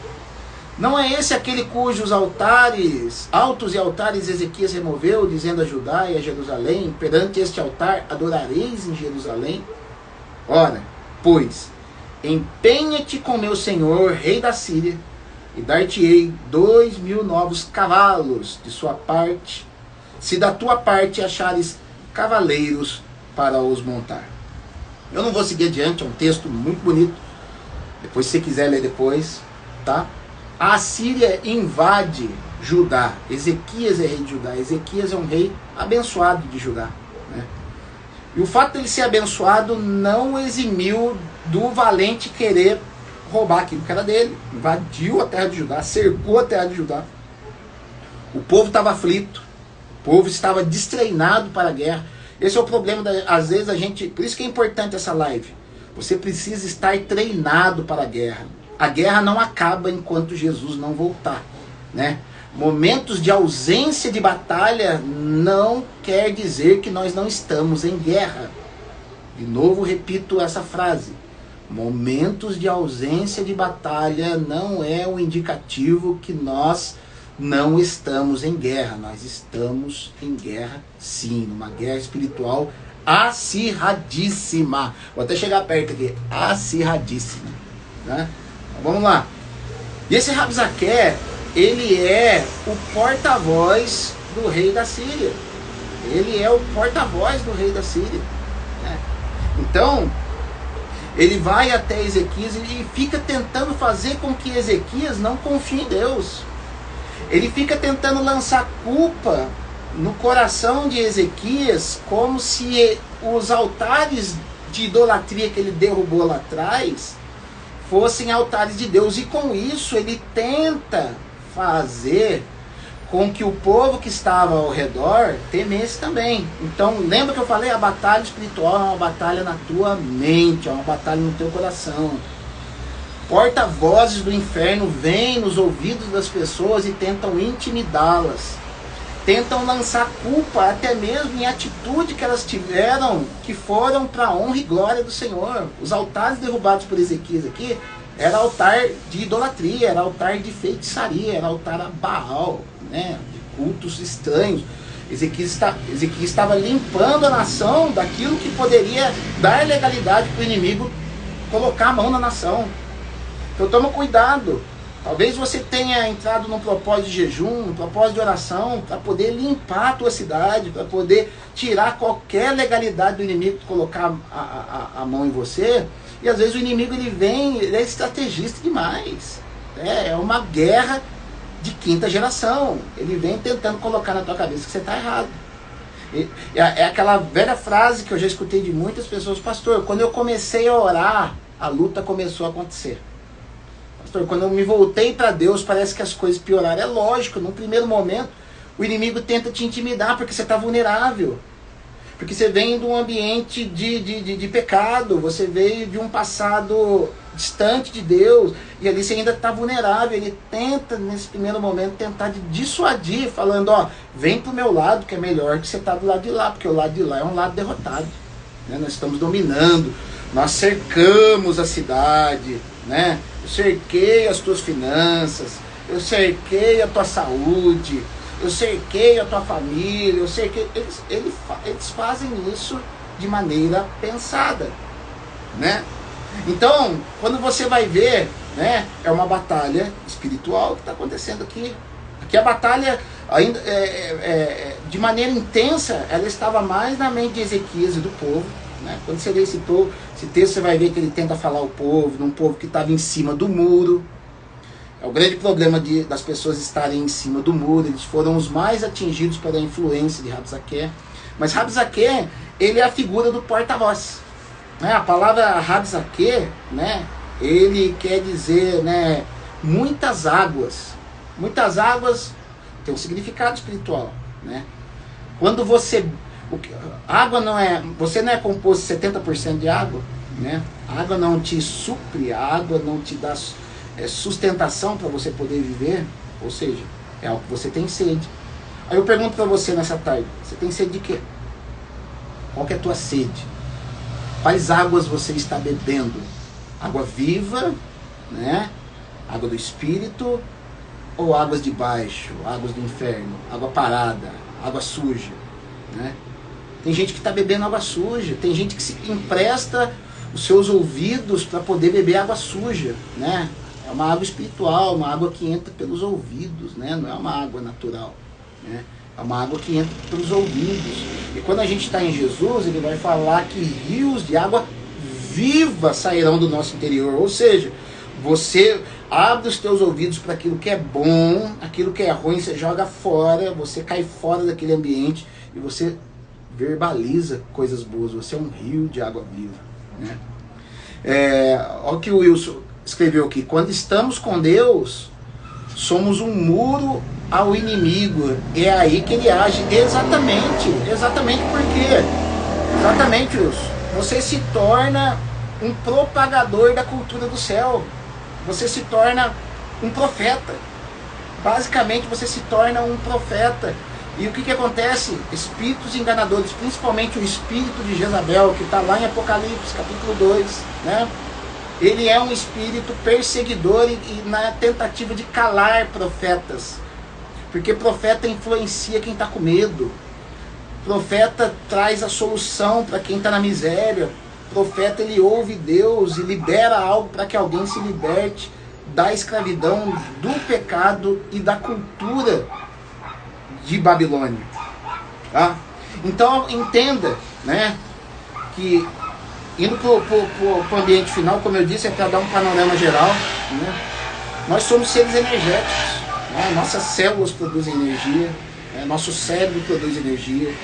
não é esse aquele cujos altares, altos e altares Ezequias removeu, dizendo a Judá e a Jerusalém, perante este altar adorareis em Jerusalém? Ora, pois, empenha-te com meu senhor, rei da Síria, e dar-te-ei 2.000 novos cavalos de sua parte, se da tua parte achares cavaleiros para os montar. Eu não vou seguir adiante, é um texto muito bonito. Depois, se você quiser ler depois, tá? A Assíria invade Judá. Ezequias é rei de Judá. Ezequias é um rei abençoado de Judá, né? E o fato dele ser abençoado não eximiu do valente querer roubar aquilo que era dele. Invadiu a terra de Judá, cercou a terra de Judá. O povo estava aflito, o povo estava destreinado para a guerra. Esse é o problema, às vezes a gente... Por isso que é importante essa live. Você precisa estar treinado para a guerra. A guerra não acaba enquanto Jesus não voltar, né? Momentos de ausência de batalha não quer dizer que nós não estamos em guerra. De novo repito essa frase. Momentos de ausência de batalha não é um indicativo que nós não estamos em guerra. Nós estamos em guerra sim, numa guerra espiritual acirradíssima. Vou até chegar perto aqui. Acirradíssima, né? Então, vamos lá. E esse Rabsaqué, ele é o porta-voz do rei da Síria. Ele é o porta-voz do rei da Síria, né? Então, ele vai até Ezequias e fica tentando fazer com que Ezequias não confie em Deus. Ele fica tentando lançar culpa no coração de Ezequias, como se os altares de idolatria que ele derrubou lá atrás fossem altares de Deus. E com isso ele tenta fazer com que o povo que estava ao redor temesse também. Então lembra que eu falei? A batalha espiritual é uma batalha na tua mente, é uma batalha no teu coração. Porta-vozes do inferno vêm nos ouvidos das pessoas e tentam intimidá-las. Tentam lançar culpa até mesmo em atitude que elas tiveram, que foram para a honra e glória do Senhor. Os altares derrubados por Ezequias aqui era altar de idolatria, era altar de feitiçaria, era altar a Baal, né? De cultos estranhos. Ezequias estava limpando a nação daquilo que poderia dar legalidade para o inimigo colocar a mão na nação. Então toma cuidado. Talvez você tenha entrado num propósito de jejum, num propósito de oração, para poder limpar a tua cidade, para poder tirar qualquer legalidade do inimigo de colocar a mão em você. E às vezes o inimigo ele é estrategista demais. É uma guerra de quinta geração. Ele vem tentando colocar na tua cabeça que você está errado. É aquela velha frase que eu já escutei de muitas pessoas: pastor, quando eu comecei a orar, a luta começou a acontecer. Pastor, quando eu me voltei para Deus, parece que as coisas pioraram. É lógico, num primeiro momento, o inimigo tenta te intimidar porque você está vulnerável. Porque você vem de um ambiente de pecado, você veio de um passado distante de Deus, e ali você ainda está vulnerável. Ele tenta, nesse primeiro momento, tentar de dissuadir, falando, ó, vem pro meu lado, que é melhor que você tá do lado de lá, porque o lado de lá é um lado derrotado, né? Nós estamos dominando, nós cercamos a cidade, né? Eu cerquei as tuas finanças, eu cerquei a tua saúde, eu cerquei a tua família, eu cerquei... Eles fazem isso de maneira pensada, né? Então, quando você vai ver, né, é uma batalha espiritual que está acontecendo aqui. Aqui a batalha, ainda de maneira intensa, ela estava mais na mente de Ezequias e do povo, né? Quando você lê esse texto, você vai ver que ele tenta falar ao povo, num povo que estava em cima do muro. É o grande problema das pessoas estarem em cima do muro. Eles foram os mais atingidos pela influência de Rabzaqué. Mas Rabzaqué, ele é a figura do porta-voz. Né? A palavra Rabzaqué, né, ele quer dizer, né, muitas águas. Muitas águas tem um significado espiritual. Né? Quando você... água não é... Você não é composto de 70% de água. Né? A água não te supre, a água não te dá... sustentação para você poder viver, ou seja, é algo que você tem sede. Aí eu pergunto para você nessa tarde, você tem sede de quê? Qual que é a tua sede? Quais águas você está bebendo? Água viva, né? Água do Espírito, ou águas de baixo, águas do inferno, água parada, água suja, né? Tem gente que está bebendo água suja, tem gente que se empresta os seus ouvidos para poder beber água suja, né? É uma água espiritual, uma água que entra pelos ouvidos, né? Não é uma água natural, né? É uma água que entra pelos ouvidos. E quando a gente está em Jesus, ele vai falar que rios de água viva sairão do nosso interior. Ou seja, você abre os teus ouvidos para aquilo que é bom, aquilo que é ruim você joga fora, você cai fora daquele ambiente e você verbaliza coisas boas. Você é um rio de água viva, né? Olha o que o Wilson escreveu aqui: quando estamos com Deus, somos um muro ao inimigo. É aí que ele age. Exatamente por quê? Exatamente, Wilson. Você se torna um propagador da cultura do céu. Você se torna um profeta. Basicamente você se torna um profeta. E o que acontece? Espíritos enganadores, principalmente o espírito de Jezabel, que está lá em Apocalipse, capítulo 2, né? Ele é um espírito perseguidor e na tentativa de calar profetas. Porque profeta influencia quem está com medo. Profeta traz a solução para quem está na miséria. Profeta, ele ouve Deus e libera algo para que alguém se liberte da escravidão, do pecado e da cultura de Babilônia. Tá? Então entenda, né, que indo para o ambiente final, como eu disse, é para dar um panorama geral, né? Nós somos seres energéticos, né? Nossas células produzem energia, né? Nosso cérebro produz energia,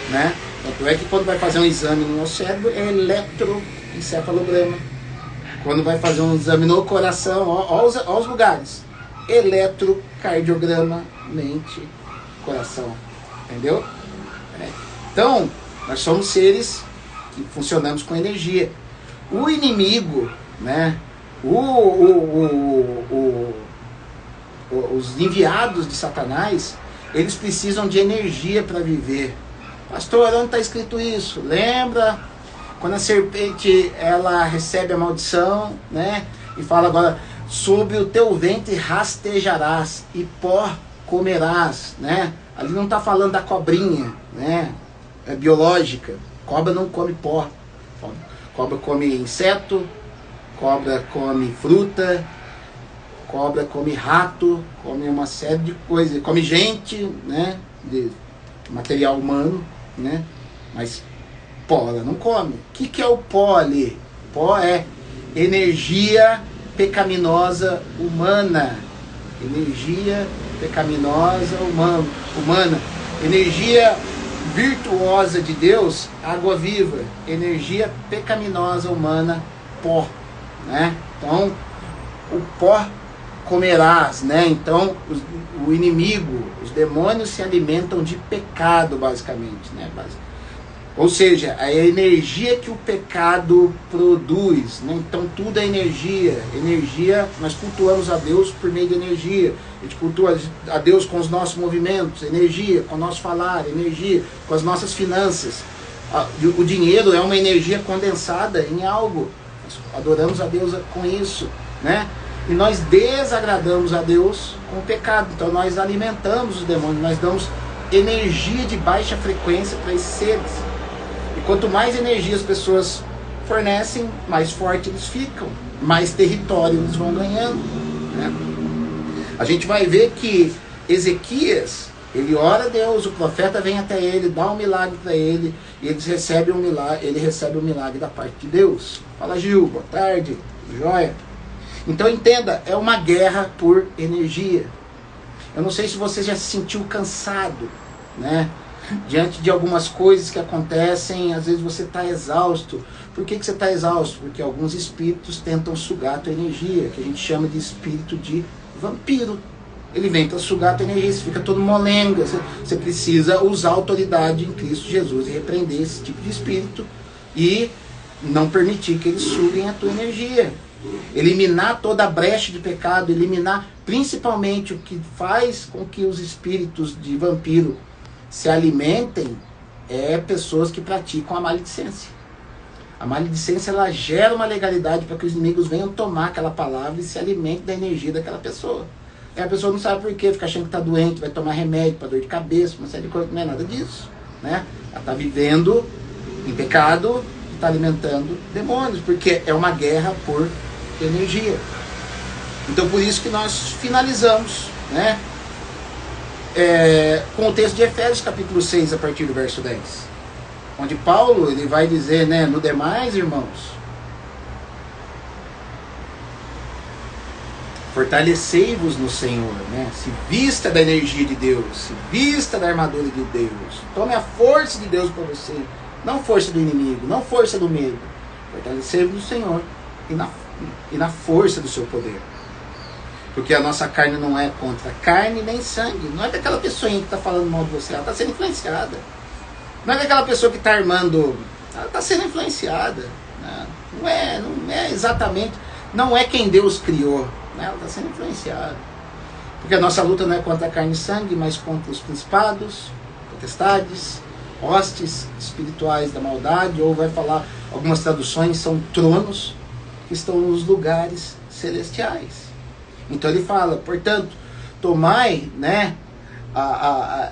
né? Tanto é que quando vai fazer um exame no nosso cérebro é eletroencefalograma. Quando vai fazer um exame no coração, ó os lugares: eletrocardiograma, mente, coração. Entendeu? Então, nós somos seres que funcionamos com energia. O inimigo, né? Os enviados de Satanás, eles precisam de energia para viver. Pastor, onde está escrito isso? Lembra quando a serpente ela recebe a maldição, né? E fala agora: sobre o teu ventre rastejarás e pó comerás, né? Ali não está falando da cobrinha, né? É biológica. Cobra não come pó. Cobra come inseto, cobra come fruta, cobra come rato, come uma série de coisas, come gente, né? De material humano, né? Mas pó ela não come. O que é o pó ali? Pó é energia pecaminosa humana. Energia pecaminosa humana. Energia virtuosa de Deus, água viva. Energia pecaminosa humana, pó, né? Então, o pó comerás, né? Então, o inimigo, os demônios se alimentam de pecado, basicamente, né? Ou seja, a energia que o pecado produz, né? Então tudo é energia. Energia, nós cultuamos a Deus por meio de energia. A gente cultua a Deus com os nossos movimentos, energia, com o nosso falar, energia, com as nossas finanças. O dinheiro é uma energia condensada em algo. Nós adoramos a Deus com isso, né? E nós desagradamos a Deus com o pecado. Então nós alimentamos os demônios, nós damos energia de baixa frequência para esses seres. E quanto mais energia as pessoas fornecem, mais fortes eles ficam, mais território eles vão ganhando, né? A gente vai ver que Ezequias, ele ora a Deus, o profeta vem até ele, dá um milagre para ele, e ele recebe um milagre da parte de Deus. Fala, Gil, boa tarde, joia. Então entenda, é uma guerra por energia. Eu não sei se você já se sentiu cansado, né? Diante de algumas coisas que acontecem, às vezes você está exausto. Por que você está exausto? Porque alguns espíritos tentam sugar a tua energia, que a gente chama de espírito de vampiro. Ele vem para sugar a tua energia, você fica todo molenga. Você precisa usar a autoridade em Cristo Jesus e repreender esse tipo de espírito e não permitir que eles suguem a tua energia. Eliminar toda a brecha de pecado, eliminar principalmente o que faz com que os espíritos de vampiro se alimentem é pessoas que praticam a maledicência. A maledicência, ela gera uma legalidade para que os inimigos venham tomar aquela palavra e se alimentem da energia daquela pessoa. E a pessoa não sabe por quê, fica achando que está doente, vai tomar remédio para dor de cabeça, uma série de coisas, não é nada disso, né? Ela está vivendo em pecado e está alimentando demônios, porque é uma guerra por energia. Então por isso que nós finalizamos, né? Com o texto de Efésios capítulo 6, a partir do verso 10, onde Paulo ele vai dizer, né, no demais, irmãos, fortalecei-vos no Senhor, né? Se vista da energia de Deus, se vista da armadura de Deus, tome a força de Deus para você, não força do inimigo, não força do medo. Fortalecei-vos no Senhor e na força do seu poder. Porque a nossa carne não é contra carne nem sangue. Não é daquela pessoinha que está falando mal de você. Ela está sendo influenciada. Não é daquela pessoa que está armando. Ela está sendo influenciada. Né? Não é exatamente. Não é quem Deus criou. Né? Ela está sendo influenciada. Porque a nossa luta não é contra carne e sangue, mas contra os principados, potestades, hostes espirituais da maldade. Ou vai falar, algumas traduções são tronos que estão nos lugares celestiais. Então ele fala, portanto, tomai, né,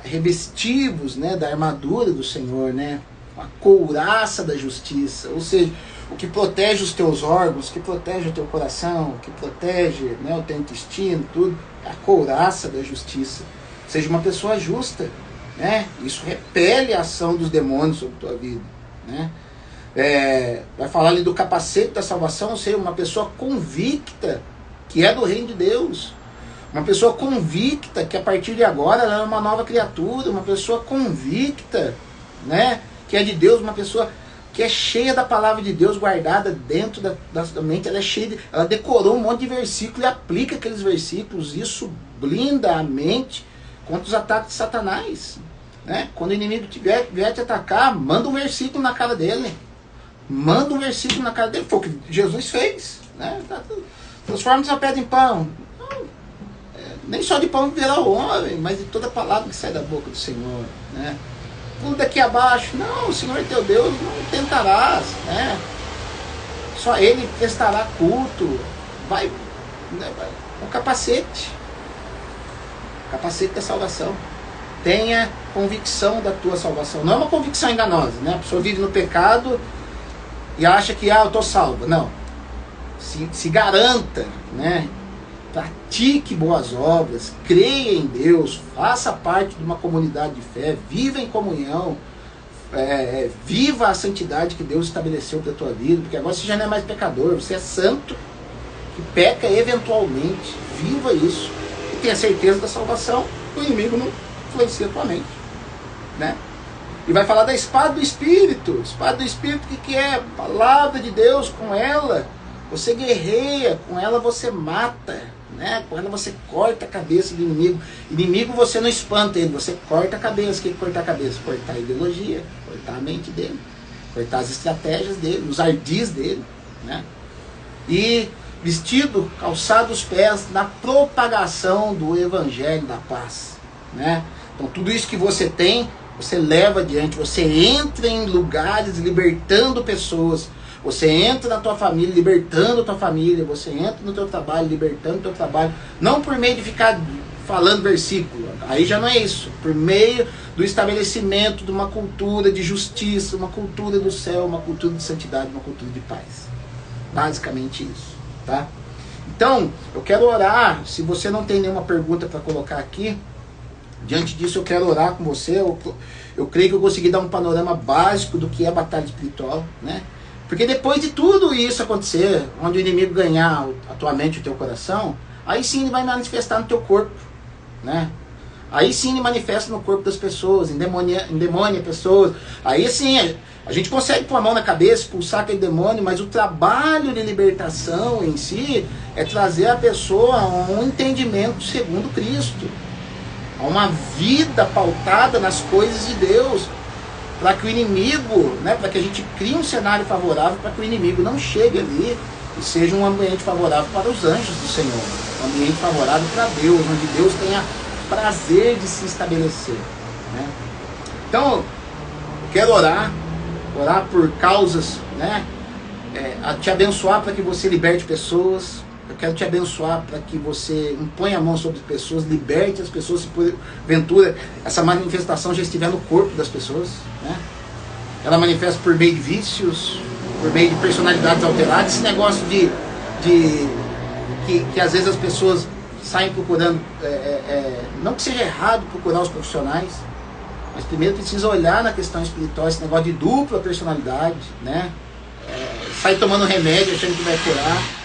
revestivos, né, da armadura do Senhor, né, a couraça da justiça, ou seja, o que protege os teus órgãos, o que protege o teu coração, o que protege, né, o teu intestino, tudo, a couraça da justiça. Seja uma pessoa justa, né, isso repele a ação dos demônios sobre a tua vida, né. Vai falar ali do capacete da salvação, ou seja, uma pessoa convicta que é do reino de Deus, uma pessoa convicta que a partir de agora ela é uma nova criatura, uma pessoa convicta, né, que é de Deus, uma pessoa que é cheia da palavra de Deus guardada dentro da mente, ela decorou um monte de versículos e aplica aqueles versículos, isso blinda a mente contra os ataques de Satanás, né? Quando o inimigo vier te atacar, manda um versículo na cara dele, foi o que Jesus fez, né? Transforma essa pedra em pão. Não, nem só de pão virá o homem, mas de toda palavra que sai da boca do Senhor, né? Tudo daqui abaixo, não, o Senhor teu Deus não tentarás, né? Só Ele prestará culto. Vai, né, o capacete da salvação. Tenha convicção da tua salvação. Não é uma convicção enganosa, né? A pessoa vive no pecado e acha que, eu estou salvo. Não. Se garanta, né? Pratique boas obras, creia em Deus, faça parte de uma comunidade de fé, viva em comunhão, viva a santidade que Deus estabeleceu para a tua vida, porque agora você já não é mais pecador, você é santo, que peca eventualmente, viva isso, e tenha certeza da salvação, o inimigo não influencia a tua mente, né? E vai falar da espada do Espírito. Espada do Espírito, o que é? Palavra de Deus, com ela você guerreia, com ela você mata, né? Quando você corta a cabeça do inimigo, inimigo você não espanta ele, você corta a cabeça. O que é cortar a cabeça? Cortar a ideologia, cortar a mente dele, cortar as estratégias dele, os ardis dele, né? E vestido, calçado os pés na propagação do evangelho da paz, né? Então tudo isso que você tem, você leva adiante, você entra em lugares libertando pessoas, você entra na tua família libertando a tua família, você entra no teu trabalho libertando o teu trabalho, não por meio de ficar falando versículo, aí já não é isso, por meio do estabelecimento de uma cultura de justiça, uma cultura do céu, uma cultura de santidade, uma cultura de paz. Basicamente isso, tá? Então, eu quero orar, se você não tem nenhuma pergunta para colocar aqui, diante disso eu quero orar com você, eu creio que eu consegui dar um panorama básico do que é a batalha espiritual, né? Porque depois de tudo isso acontecer, onde o inimigo ganhar a tua mente e o teu coração, aí sim ele vai manifestar no teu corpo, né? Aí sim ele manifesta no corpo das pessoas, endemonia pessoas. Aí sim a gente consegue pôr a mão na cabeça, expulsar aquele demônio, mas o trabalho de libertação em si é trazer a pessoa a um entendimento segundo Cristo, a uma vida pautada nas coisas de Deus, para que o inimigo, né, para que a gente crie um cenário favorável para que o inimigo não chegue ali e seja um ambiente favorável para os anjos do Senhor, um ambiente favorável para Deus, onde Deus tenha prazer de se estabelecer, né? Então, eu quero orar por causas, né? A te abençoar para que você liberte pessoas. Eu quero te abençoar para que você imponha a mão sobre pessoas, liberte as pessoas, se porventura essa manifestação já estiver no corpo das pessoas, né? Ela manifesta por meio de vícios, por meio de personalidades alteradas, esse negócio que às vezes as pessoas saem procurando, não que seja errado procurar os profissionais, mas primeiro precisa olhar na questão espiritual, esse negócio de dupla personalidade, né? Sai tomando remédio achando que vai curar.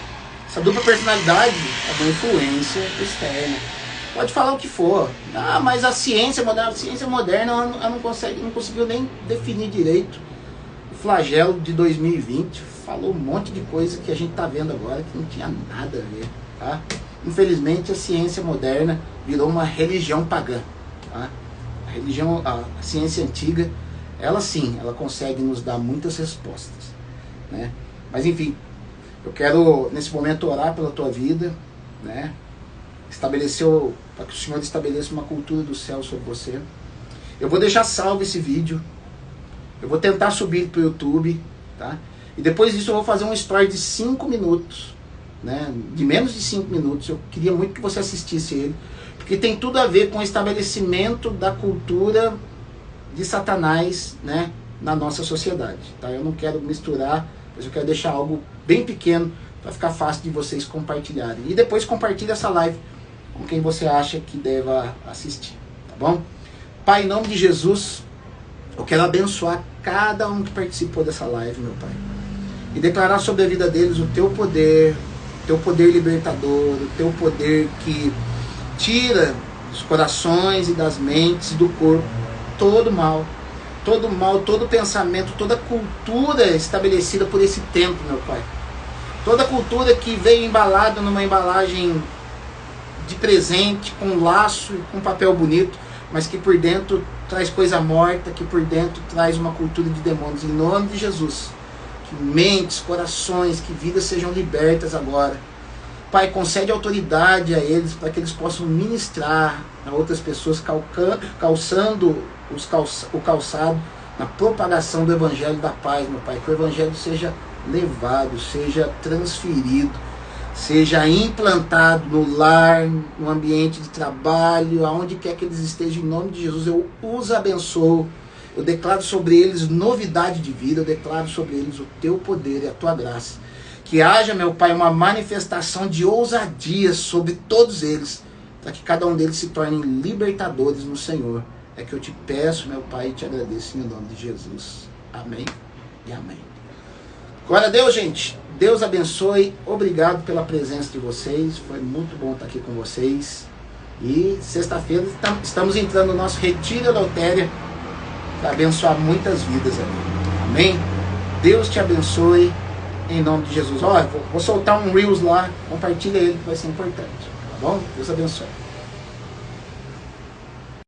Essa dupla personalidade é uma influência externa. Pode falar o que for. Ah, mas a ciência moderna ela não conseguiu nem definir direito. O flagelo de 2020 falou um monte de coisa que a gente está vendo agora que não tinha nada a ver, tá? Infelizmente a ciência moderna virou uma religião pagã, tá? A ciência antiga, ela sim, ela consegue nos dar muitas respostas, né? Mas enfim, eu quero nesse momento orar pela tua vida, né? Para que o Senhor estabeleça uma cultura do céu sobre você. Eu vou deixar salvo esse vídeo, eu vou tentar subir para o YouTube, tá? E depois disso eu vou fazer um story de 5 minutos, né? De menos de 5 minutos. Eu queria muito que você assistisse ele, porque tem tudo a ver com o estabelecimento da cultura de Satanás, né, na nossa sociedade, tá? Eu não quero misturar, mas eu quero deixar algo bem pequeno para ficar fácil de vocês compartilharem. E depois compartilhe essa live com quem você acha que deva assistir, tá bom? Pai, em nome de Jesus, eu quero abençoar cada um que participou dessa live, meu Pai, e declarar sobre a vida deles o teu poder libertador, o teu poder que tira dos corações e das mentes e do corpo todo mal, todo pensamento, toda cultura estabelecida por esse tempo, meu Pai. Toda cultura que veio embalada numa embalagem de presente, com laço e com papel bonito, mas que por dentro traz coisa morta, que por dentro traz uma cultura de demônios. Em nome de Jesus, que mentes, corações, que vidas sejam libertas agora. Pai, concede autoridade a eles para que eles possam ministrar a outras pessoas, calçando o calçado na propagação do Evangelho da paz, meu Pai. Que o Evangelho seja levado, seja transferido, seja implantado no lar, no ambiente de trabalho, aonde quer que eles estejam, em nome de Jesus. Eu os abençoo, eu declaro sobre eles novidade de vida, eu declaro sobre eles o teu poder e a tua graça. Que haja, meu Pai, uma manifestação de ousadia sobre todos eles, para que cada um deles se tornem libertadores no Senhor. É que eu te peço, meu Pai, e te agradeço em nome de Jesus. Amém e amém. Glória a Deus, gente. Deus abençoe. Obrigado pela presença de vocês. Foi muito bom estar aqui com vocês. E sexta-feira estamos entrando no nosso Retiro Eleutéria para abençoar muitas vidas aqui. Amém? Deus te abençoe. Em nome de Jesus. Olha, vou soltar um Reels lá, compartilha ele que vai ser importante. bom? Deus abençoe.